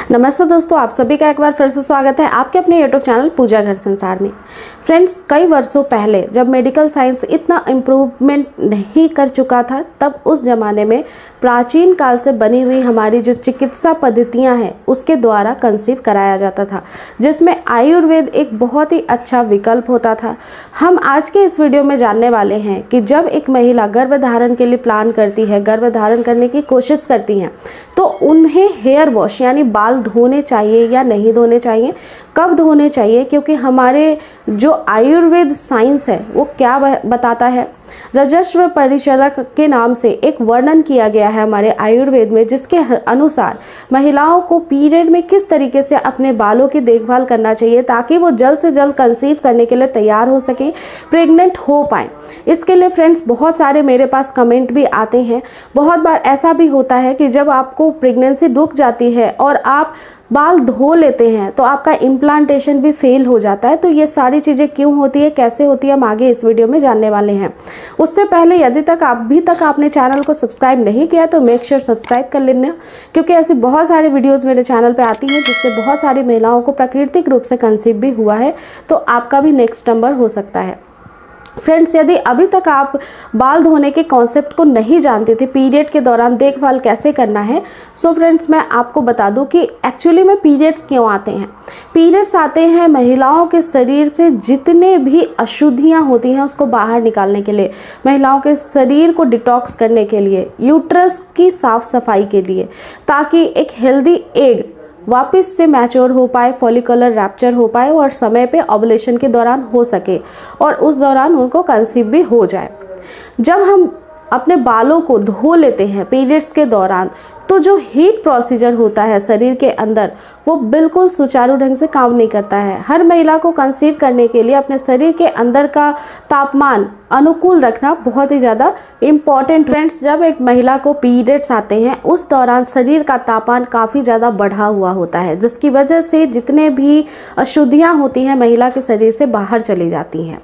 नमस्ते दोस्तों, आप सभी का एक बार फिर से स्वागत है आपके अपने यूट्यूब चैनल पूजा घर संसार में। फ्रेंड्स, कई वर्षों पहले जब मेडिकल साइंस इतना इम्प्रूवमेंट नहीं कर चुका था, तब उस ज़माने में प्राचीन काल से बनी हुई हमारी जो चिकित्सा पद्धतियां हैं उसके द्वारा कंसीव कराया जाता था, जिसमें आयुर्वेद एक बहुत ही अच्छा विकल्प होता था। हम आज के इस वीडियो में जानने वाले हैं कि जब एक महिला गर्भधारण के लिए प्लान करती है, गर्भधारण करने की कोशिश करती हैं, तो उन्हें हेयर वॉश यानी बाल धोने चाहिए या नहीं धोने चाहिए, कब धोने चाहिए, क्योंकि हमारे जो आयुर्वेद साइंस है वो क्या बताता है। रजस्व परिचलक के नाम से एक वर्णन किया गया है हमारे आयुर्वेद में, जिसके अनुसार महिलाओं को पीरियड में किस तरीके से अपने बालों की देखभाल करना चाहिए ताकि वो जल्द से जल्द कंसीव करने के लिए तैयार हो सके, प्रेग्नेंट हो पाए। इसके लिए फ्रेंड्स बहुत सारे मेरे पास कमेंट भी आते हैं। बहुत बार ऐसा भी होता है कि जब आपको प्रेगनेंसी रुक जाती है और आप बाल धो लेते हैं तो आपका इम्प्लांटेशन भी फेल हो जाता है। तो ये सारी चीज़ें क्यों होती है, कैसे होती है, हम आगे इस वीडियो में जानने वाले हैं। उससे पहले यदि तक अभी तक आपने चैनल को सब्सक्राइब नहीं किया तो मेक श्योर सब्सक्राइब कर लेना, क्योंकि ऐसी बहुत सारी वीडियोस मेरे चैनल पे आती हैं जिससे बहुत सारी महिलाओं को प्राकृतिक रूप से कंसीव भी हुआ है, तो आपका भी नेक्स्ट नंबर हो सकता है। फ्रेंड्स, यदि अभी तक आप बाल धोने के कॉन्सेप्ट को नहीं जानते थे, पीरियड के दौरान देखभाल कैसे करना है, सो फ्रेंड्स मैं आपको बता दूं कि एक्चुअली में पीरियड्स क्यों आते हैं। पीरियड्स आते हैं महिलाओं के शरीर से जितने भी अशुद्धियां होती हैं उसको बाहर निकालने के लिए, महिलाओं के शरीर को डिटॉक्स करने के लिए, यूट्रस की साफ सफाई के लिए, ताकि एक हेल्दी एग वापस से मैच्योर हो पाए, फॉलिकुलर रैप्चर हो पाए और समय पे ओवुलेशन के दौरान हो सके और उस दौरान उनको कंसीव भी हो जाए। जब हम अपने बालों को धो लेते हैं पीरियड्स के दौरान, तो जो हीट प्रोसीजर होता है शरीर के अंदर वो बिल्कुल सुचारू ढंग से काम नहीं करता है। हर महिला को कंसीव करने के लिए अपने शरीर के अंदर का तापमान अनुकूल रखना बहुत ही ज़्यादा इम्पॉर्टेंट। फ्रेंड्स, जब एक महिला को पीरियड्स आते हैं उस दौरान शरीर का तापमान काफ़ी ज़्यादा बढ़ा हुआ होता है, जिसकी वजह से जितने भी अशुद्धियाँ होती हैं महिला के शरीर से बाहर चली जाती हैं।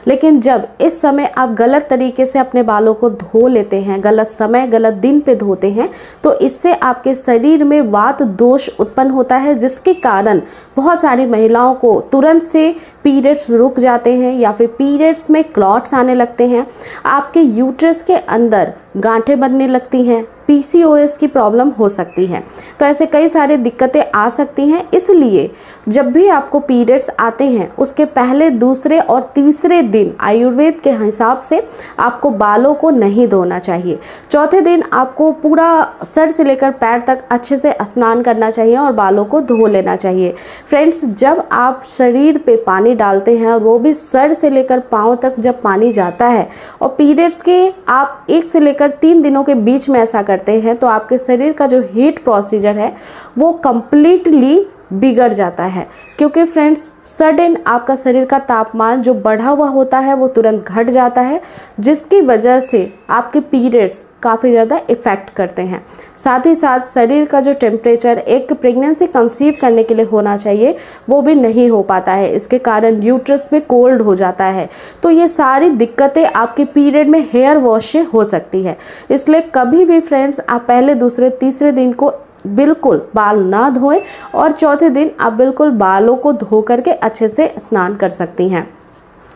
लेकिन जब इस समय आप गलत तरीके से अपने बालों को धो लेते हैं, गलत समय गलत दिन पे धोते हैं, तो इससे आपके शरीर में वात दोष उत्पन्न होता है, जिसके कारण बहुत सारी महिलाओं को तुरंत से पीरियड्स रुक जाते हैं या फिर पीरियड्स में क्लॉट्स आने लगते हैं, आपके यूट्रस के अंदर गांठें बनने लगती हैं, PCOS की प्रॉब्लम हो सकती है। तो ऐसे कई सारी दिक्कतें आ सकती हैं। इसलिए जब भी आपको पीरियड्स आते हैं उसके पहले, दूसरे और तीसरे दिन आयुर्वेद के हिसाब से आपको बालों को नहीं धोना चाहिए। चौथे दिन आपको पूरा सर से लेकर पैर तक अच्छे से स्नान करना चाहिए और बालों को धो लेना चाहिए। फ्रेंड्स, जब आप शरीर पे पानी डालते हैं और वो भी सर से लेकर पाँव तक जब पानी जाता है और पीरियड्स के आप 1 से लेकर 3 दिनों के बीच में ऐसा करते हैं, तो आपके शरीर का जो हीट प्रोसीजर है वो कंप्लीटली बिगड़ जाता है। क्योंकि फ्रेंड्स, सडन आपका शरीर का तापमान जो बढ़ा हुआ होता है वो तुरंत घट जाता है, जिसकी वजह से आपके पीरियड्स काफ़ी ज़्यादा इफ़ेक्ट करते हैं। साथ ही साथ शरीर का जो टेम्परेचर एक प्रेगनेंसी कंसीव करने के लिए होना चाहिए वो भी नहीं हो पाता है। इसके कारण यूट्रस में कोल्ड हो जाता है। तो ये सारी दिक्कतें आपके पीरियड में हेयर वॉश से हो सकती है। इसलिए कभी भी फ्रेंड्स आप पहले, दूसरे, तीसरे दिन को बिल्कुल बाल ना धोएं और चौथे दिन आप बिल्कुल बालों को धो करके अच्छे से स्नान कर सकती हैं।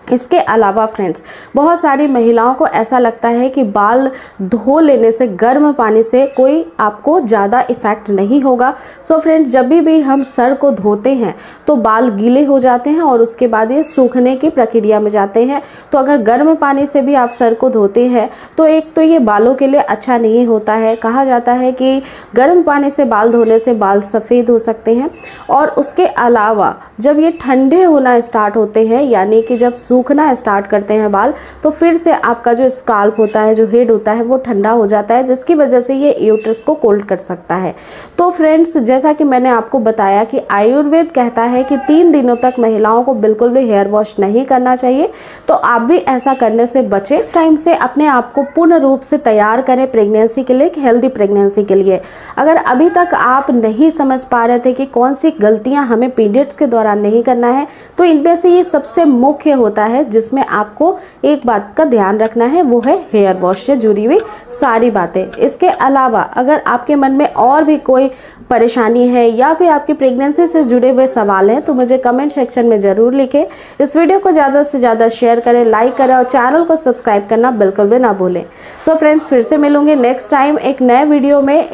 इसके अलावा फ्रेंड्स, बहुत सारी महिलाओं को ऐसा लगता है कि बाल धो लेने से, गर्म पानी से कोई आपको ज़्यादा इफ़ेक्ट नहीं होगा। सो फ्रेंड्स, जब भी हम सर को धोते हैं तो बाल गीले हो जाते हैं और उसके बाद ये सूखने की प्रक्रिया में जाते हैं। तो अगर गर्म पानी से भी आप सर को धोते हैं तो एक तो ये बालों के लिए अच्छा नहीं होता है। कहा जाता है कि गर्म पानी से बाल धोने से बाल सफ़ेद हो सकते हैं। और उसके अलावा जब ये ठंडे होना स्टार्ट होते हैं, यानी कि जब सूखना स्टार्ट करते हैं बाल, तो फिर से आपका जो स्काल्प होता है, जो हेड होता है, वो ठंडा हो जाता है, जिसकी वजह से ये यूट्रस को कोल्ड कर सकता है। तो फ्रेंड्स, जैसा कि मैंने आपको बताया कि आयुर्वेद कहता है कि 3 दिनों तक महिलाओं को बिल्कुल भी हेयर वॉश नहीं करना चाहिए। तो आप भी ऐसा करने से बचें। इस टाइम से अपने आप को पूर्ण रूप से तैयार करें प्रेगनेंसी के लिए, हेल्दी प्रेगनेंसी के लिए। अगर अभी तक आप नहीं समझ पा रहे थे कि कौन सी गलतियां हमें पीरियड्स के दौरान नहीं करना है, तो इनमें से ये सबसे मुख्य होता है, जिसमें आपको एक बात का ध्यान रखना है, वो है हेयर वॉश से जुड़ी हुई सारी बातें। इसके अलावा अगर आपके मन में और भी कोई परेशानी है या फिर आपकी प्रेगनेंसी से जुड़े हुए सवाल हैं तो मुझे कमेंट सेक्शन में ज़रूर लिखें। इस वीडियो को ज़्यादा से ज़्यादा शेयर करें, लाइक करें और चैनल को सब्सक्राइब करना बिल्कुल भी ना भूलें। सो फ्रेंड्स, फिर से मिलूंगी नेक्स्ट टाइम एक नए वीडियो में।